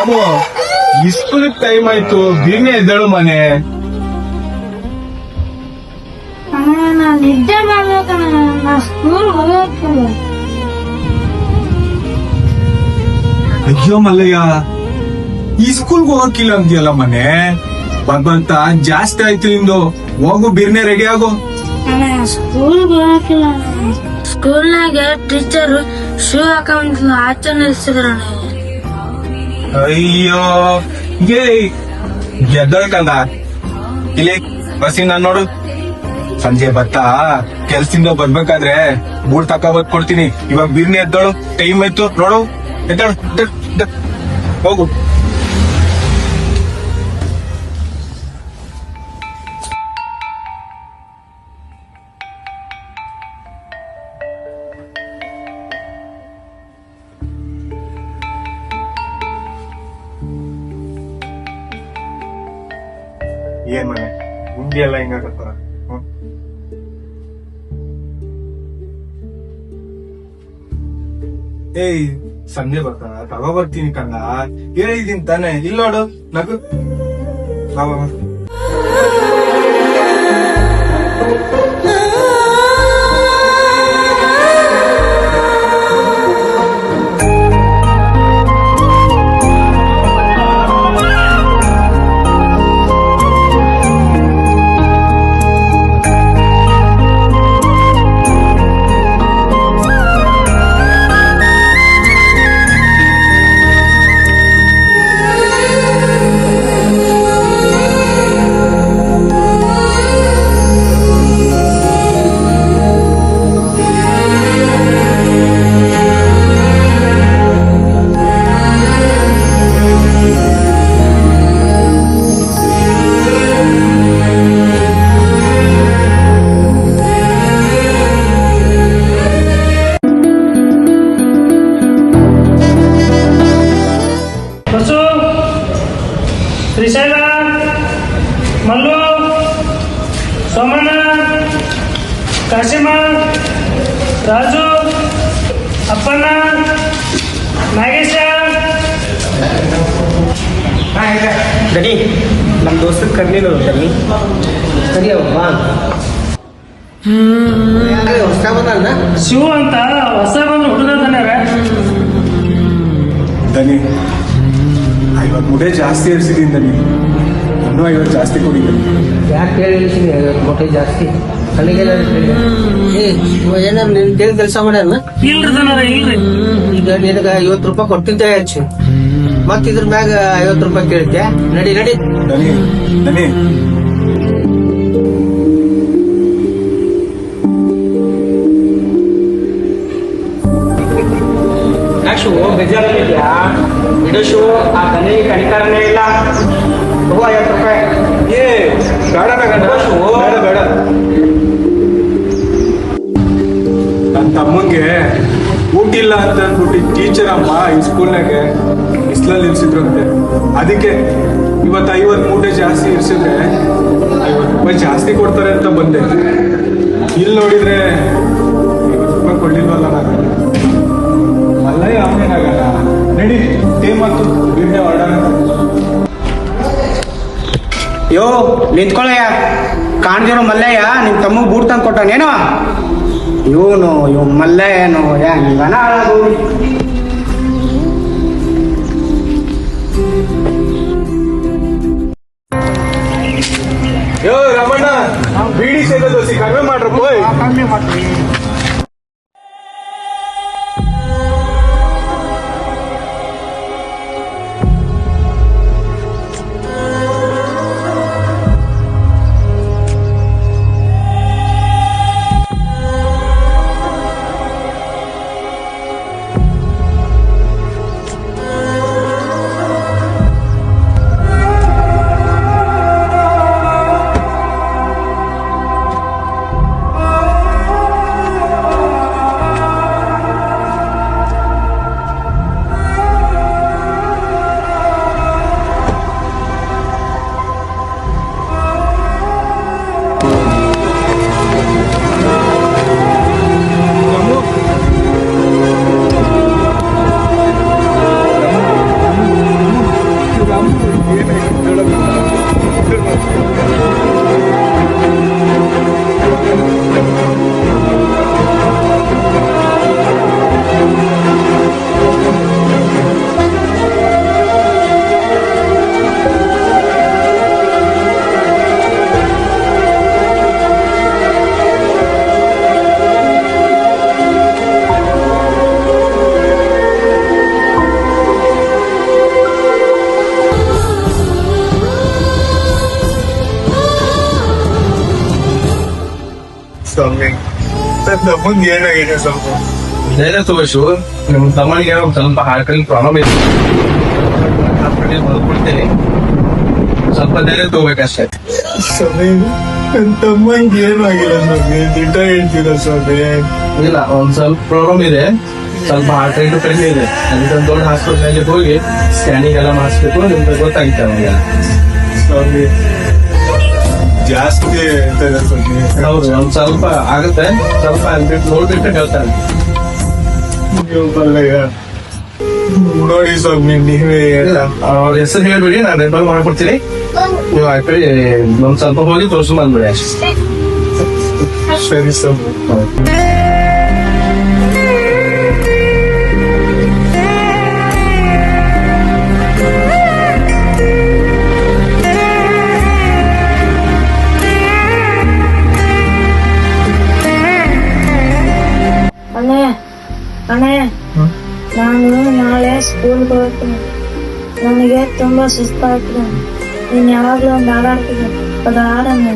Ramu, school time ಆಯ್ತು, ಬೇಗನೆ ಎದ್ದೇಳು ಮನೆ. ನಾನು ನಿದ್ದೆ ಮಾಡ್ಬೇಕಣ್ಣ, ನಾ ಸ್ಕೂಲ್ ಹೋಗ್ತೀನಿ. ಅಯ್ಯೋ ಮಲ್ಲಯ್ಯ, ಈ ಸ್ಕೂಲ್ಗೆ ಹೋಗಕ್ಕಿಲ್ಲ ಅಂತೀಯಲ್ಲ ಮನೆ. ಬಂತ ಜಾಸ್ತಿ ಆಯ್ತು ನಿಂದು. ಹೋಗು, ಬಿರ್ನೆ ರೆಡಿ ಆಗು. ಅಣ್ಣ ಸ್ಕೂಲ್ ಹೋಗಕ್ಕಿಲ್ಲ. ಸ್ಕೂಲ್ನಾಗ ಟೀಚರ್ ಶೂ ಹಾಕೊಂಡ್ ಆಚೆ ನಿಲ್ಸಿದ್ರಣ್ಣ. ಅಯ್ಯೋ ಎದ್ದಳ್ಕಂದ ಇಲ್ಲಿ ಬಸ್ಸಿನ ನೋಡು. ಸಂಜೆ ಬತ್ತಾ ಕೆಲ್ಸದಿಂದ ಬರ್ಬೇಕಾದ್ರೆ ಬೂಟ್ ತಕೊಂಡ್ ಕೊಡ್ತೀನಿ. ಇವಾಗ ಬಿರ್ನಿ ಎದ್ದಳು, ಟೈಮ್ ಆಯ್ತು ನೋಡು. ಎದ್ದಳು, ಹೋಗು. ಏನ್ ಮನೆ ಗುಂಡಿ ಎಲ್ಲ ಹಿಂಗಾಗತ್ತ. ಏಯ್ ಸಂಜೆ ಬರ್ತಾನ, ತಗೋ ಬರ್ತೀನಿ ಕಂದ. ಹೇಳಿದೀನಿ ತಾನೆ, ಇಲ್ಲ ನೋಡು ನಗು. ಬಾ ಬಾ ಬಾ. ಶ್ರೀಶೈಲ, ಮಲ್ಲು, ಸೋಮಣ್ಣ, ಕಾಶಿಮ, ರಾಜು, ಅಪ್ಪಣ್ಣ, ನಾಗೇಶ. ಗಡಿ ನಮ್ಮ ದೋಸ್ತಕ್ಕೆ ಕರ್ಲಿಲ್ಲ ತಲ್ಲಿ ಸರಿ ಅಮ್ಮ. ಹೊಸ ಬಂದ ಶಿವ ಅಂತ ಹೊಸ ಬಂದು ಹುಡುಗ ತಾನೆ. ದನಿ 50 ಮುಟೆ ಜಾಸ್ತಿ ಇರ್ಸಿದೀನಿ ದನಿ. ಇನ್ನೂ 50 ಜಾಸ್ತಿ ಕೊಡಿದ್ದೀನಿ. ಯಾಕೆ ಹೇಳಿಸಿನಿ 50 ಮೊಟ್ಟೆ ಜಾಸ್ತಿ ಕಲ್ಲಿಗೆಲ್ಲ ಏನಾರು ನೀನು ಕೇಳಿ ಕೆಲಸ ಮಾಡ್ಯಾನ. ಇಲ್ರಿ ತನಾರ ಇಲ್ರಿ. ಈಗ ನಿನಗ 50 ರೂಪಾಯಿ ಕೊಡ್ತಿದ್ದೆ ಹೆಚ್ಚು, ಮತ್ ಇದ್ರ ಮ್ಯಾಗ 50 ರೂಪಾಯಿ ಕೇಳಿದ್ದೆ. ನಡಿ ನಡಿ ದನಿ ದನಿ ಶೋ ಬೇಜಾರಾಗಿದ್ಯಾ? ಇಡೋ ಶೋ ಆ ದನಿ ಕಣಿಕರನೇ ಇಲ್ಲ. ತಗೋ 50 ರೂಪಾಯಿ. ಏ ಬೇಡ ಬೇಡ ಬೇಡ. ನನ್ನ ತಮ್ಮಂಗೆ ಊಟಿಲ್ಲ ಅಂತ ಅಂದ್ಬಿಟ್ಟು ಟೀಚರ್ ಅಮ್ಮ ಈ ಸ್ಕೂಲ್ನಾಗೆ ಬಿಸ್ಲಲ್ಲಿ ಇರ್ಸಿದ್ರಂತೆ. ಅದಕ್ಕೆ ಇವತ್ತು 50 ಮೂಟೆ ಜಾಸ್ತಿ ಇರ್ಸಿದ್ರೆ 50 ರೂಪಾಯಿ ಜಾಸ್ತಿ ಕೊಡ್ತಾರೆ ಅಂತ ಬಂದೆ. ಇಲ್ಲಿ ನೋಡಿದ್ರೆ 50 ರೂಪಾಯಿ ಕೊಡ್ಲಿಲ್ವಲ್ಲ ನಾನು. ಮಲ್ಲಯ್ಯ ಅವನೇನಾಗಲ್ಲ. ನಡಿ ಟೈಮ್ ಆಯ್ತು, ಬಿಡ್ನೆ ಹೊರಡೋಣ. ಯೋ ನಿಂತ್ಕೊಳ್ಳಯ್ಯ, ಕಾಣ್ದಿರೋ ಮಲ್ಲಯ್ಯ ನಿಮ್ ತಮ್ಮ ಬೂಟ್ ತಂದು ಕೊಟ್ಟಾನೇನೋ. ಇವ್ ಮಲ್ಲಯ್ಯನೋ ಹೆಂಗನ ಆಳೋದು. ಯೋ ರಮಣ್ಣ, ಬೀಡಿ ಸೇದ ದೋಸಿ ಕಡಿಮೆ ಮಾಡ್ರಪ್ಪ. ಕಮ್ಮಿ ಮಾಡ್ತೀವಿ. ಸ್ವಾಮಿ ನನ್ನ ತಮ್ಮಂಗೆ ಏನಾಗಿದೆ ಸ್ವಾಮಿ ಧೈರ್ಯ ತಗೋಶು ನಿಮ್ಮ ತಮ್ಮನಿಗೆ ಒಂದು ಸ್ವಲ್ಪ ಹಾರ್ಟಲ್ಲಿ ಪ್ರಾಬ್ಲಮ್ ಇದೆ ಹಾಸ್ಪಿಟಲ್ ಬದುಕೊಡ್ತೀನಿ ಸ್ವಲ್ಪ ಧೈರ್ಯ ತಗೋಬೇಕಷ್ಟೇ ಸ್ವಾಮಿ ನನ್ನ ತಮ್ಮಂಗೆ ಏನಾಗಿಲ್ಲ ಸ್ವಾಮಿ ದಿಟ್ಟ ಹೇಳ್ತೀರ ಸ್ವಾಮಿ ಇಲ್ಲ ಒಂದ್ ಸ್ವಲ್ಪ ಪ್ರಾಬ್ಲಮ್ ಇದೆ ಸ್ವಲ್ಪ ಹಾರ್ಟ್ ರೇಟ್ ಕಡಿಮೆ ಇದೆ ಅದಕ್ಕೆ ದೊಡ್ಡ ಹಾಸ್ಪಿಟಲ್ ಹೋಗಿ ಸ್ಕ್ಯಾನಿಂಗ್ ಎಲ್ಲ ಮಾಡಿಸ್ಬೇಕು ನಿಮ್ಗೆ ಗೊತ್ತಾಗುತ್ತೆ ಅವಾಗ ಸ್ವಾಮಿ ಜಾಸ್ತಿ ಹೇಳ್ತಾರೆ ಸ್ವಾಮಿ ಹೌದು ಒಂದ್ ಸ್ವಲ್ಪ ಆಗುತ್ತೆ ಸ್ವಲ್ಪ ಅದ್ಬಿಟ್ಟು ನೋಡ್ಬಿಟ್ಟು ಹೇಳ್ತಾರೆ ನೀವು ಬಲ್ಲಯ್ಯ ನೋಡಿ ಸ್ವಾಮಿ ನೀವೇ ಇಲ್ಲ ಅವ್ರ ಹೆಸರು ಹೇಳ್ಬಿಡಿ ನಾನು ರೆಫರ್ ಮಾಡ್ಕೊಡ್ತೀನಿ ನೀವು ಆ ಕಡೆ ಒಂದ್ ಸ್ವಲ್ಪ ಹೋಗಿ ತೋರ್ಸ್ಕೊಂಡ್ ಬಂದ್ಬಿಡಿ ಅಷ್ಟೇ ಸರಿ ಸ್ವಾಮಿ ಅಣ್ಣಯ್ಯ ಅಣ್ಣಯ್ಯ ನಾನು ನಾಳೆ ಸ್ಕೂಲ್ಗೆ ಹೋಗ್ತೀನಿ ನನಗೆ ತುಂಬಾ ಸುಸ್ತಾಗ್ತದೆ ನೀನ್ ಯಾವಾಗ್ಲೂ ಒಂದು ಹಾಡು ಆಡ್ತೀನಿ ಅದು ಹಾಡಣ್ಣ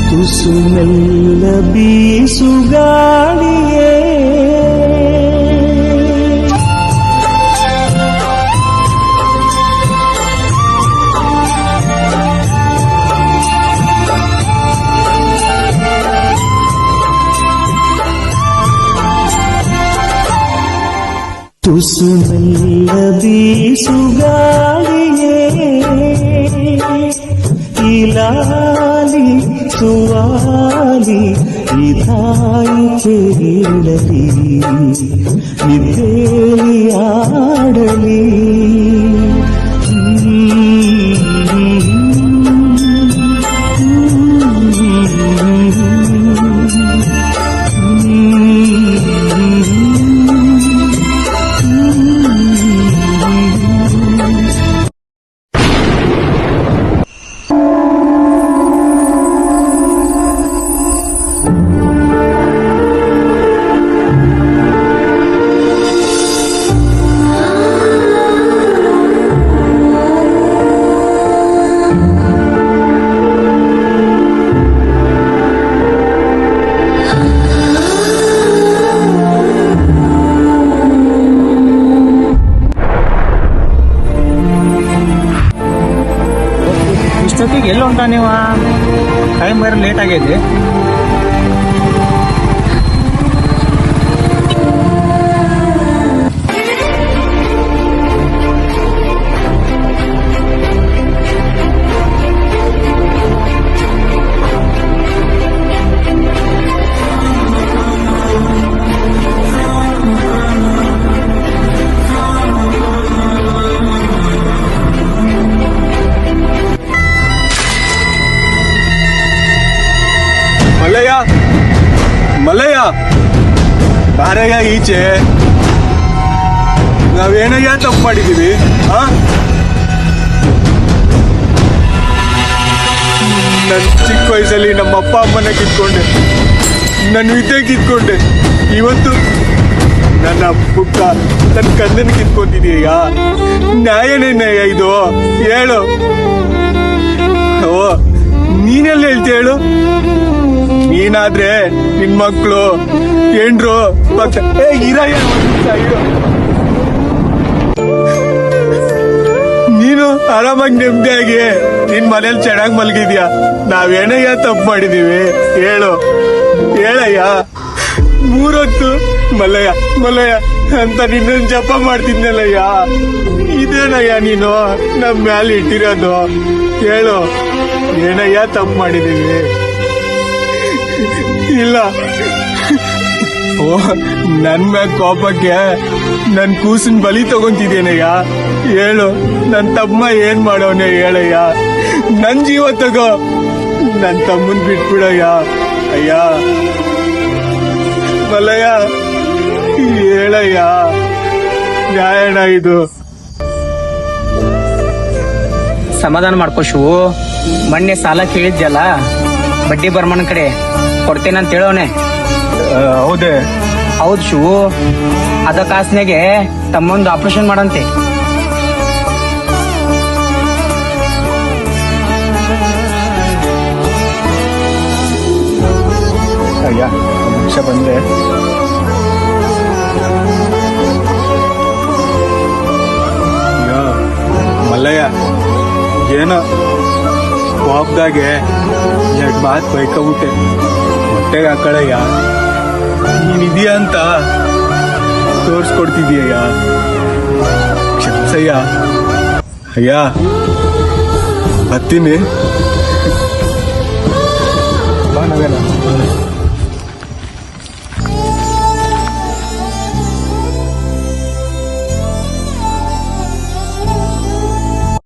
ತುಸುಮೆಲ್ಲ ಬೀಸುಗಾಳಿಯೇ ತುಸುಮೆಲ್ಲ ಬೀಸುಗಾಳಿಯೇ ಇಲಾಲಿ ಸುವಾಲಿ ಇದಾಯಿ ಕೇಳಲಿ ನಿದ್ದೇಲಿ ಆಡಲಿ ಇಷ್ಟೊತ್ತಿಗೆ ಎಲ್ಲಿ ಹೊಂಟ ನೀವು ಟೈಮ್ ಬೇರೆ ಲೇಟ್ ಆಗೈತಿ ಮಲ್ಲಯ್ಯ ಮಲ್ಲಯ್ಯ ಬಾರಯ್ಯ ಈಚೆ ನಾವೇನಯ್ಯ ತಪ್ಪು ಮಾಡಿದೀವಿ ನನ್ನ ಚಿಕ್ಕ ವಯಸ್ಸಲ್ಲಿ ನಮ್ಮ ಅಪ್ಪ ಅಮ್ಮನ ಕಿತ್ಕೊಂಡೆ ನನ್ನ ವಿದ್ಯೆ ಕಿತ್ಕೊಂಡೆ ಇವತ್ತು ನನ್ನ ಪುಟ್ಟ ನನ್ನ ಕಂದನ ಕಿತ್ಕೊಂತಿದೀಯ ನ್ಯಾಯನೇನಯ್ಯ ಇದು ಹೇಳು ಓ ನೀನೆಲ್ಲ ಹೇಳ್ತೀಯ ಹೇಳು ನೀನಾದ್ರೆ ನಿನ್ ಮಕ್ಳು ಏನ್ರು ನೀನು ಆರಾಮಾಗಿ ನೆಮ್ಮದಿಯಾಗಿ ನಿನ್ ಮನೇಲಿ ಚೆನ್ನಾಗಿ ಮಲಗಿದ್ಯಾ ನಾವೇನಯ್ಯ ತಪ್ಪು ಮಾಡಿದೀವಿ ಹೇಳು ಹೇಳಯ್ಯ ಮೂರೊತ್ತು ಮಲ್ಲಯ್ಯ ಮಲ್ಲಯ್ಯ ಅಂತ ನಿನ್ನೊಂದು ಜಪ ಮಾಡ್ತಿದ್ನಲ್ಲಯ್ಯ ಇದೇನಯ್ಯ ನೀನು ನಮ್ಮ ಮ್ಯಾಲೆ ಇಟ್ಟಿರೋದು ಹೇಳು ಏನಯ್ಯ ತಪ್ಪು ಮಾಡಿದೀವಿ ಇಲ್ಲ ಓ ನನ್ ಮ್ಯಾಗ ಕೋಪಕ್ಕೆ ನನ್ ಕೂಸಿನ ಬಲಿ ತಗೊಂತಿದ್ದೇನಯ್ಯ ಹೇಳು ನನ್ ತಮ್ಮ ಏನ್ ಮಾಡೋನೆ ಹೇಳಯ್ಯ ನನ್ ಜೀವ ತಗೋ ನನ್ ತಮ್ಮನ್ ಬಿಟ್ಬಿಡಯ್ಯ ಅಯ್ಯ ಮಲ್ಲಯ್ಯ ಹೇಳಯ್ಯ ಸಮಾಧಾನ ಮಾಡ್ಕೋ ಶಿವು. ಮೊನ್ನೆ ಸಾಲ ಕೇಳಿದ್ಯಲ್ಲ, ಬಡ್ಡಿ ಬರ್ಮನ್ ಕಡೆ ಕೊಡ್ತೇನಂತ ಹೇಳೋನೆ. ಹೌದೇ? ಹೌದು ಶಿವು, ಅದ ಕಾಸ್ನಾಗೆ ತಮ್ಮೊಂದು ಆಪರೇಷನ್ ಮಾಡಂತೆ. ಅಯ್ಯ, ನಿಮಿಷ ಬಂದೆ. ಅಯ್ಯೋ ಮಲ್ಲಯ್ಯ, ಏನೋ ಕೋಪದಾಗೆ 2 ಮಾತು ಬೈಕೊಬಿಟ್ಟೆ. ಹೊಟ್ಟೆಗೆ ಹಾಕಳಯ್ಯ, ನೀನಿದೀಯ ಅಂತ ತೋರ್ಸ್ಕೊಡ್ತಿದೀಯ. ಕ್ಷಮಿಸಯ್ಯ. ಅಯ್ಯ, ಬರ್ತೀನಿ. ಬಾ ನಾವೇನ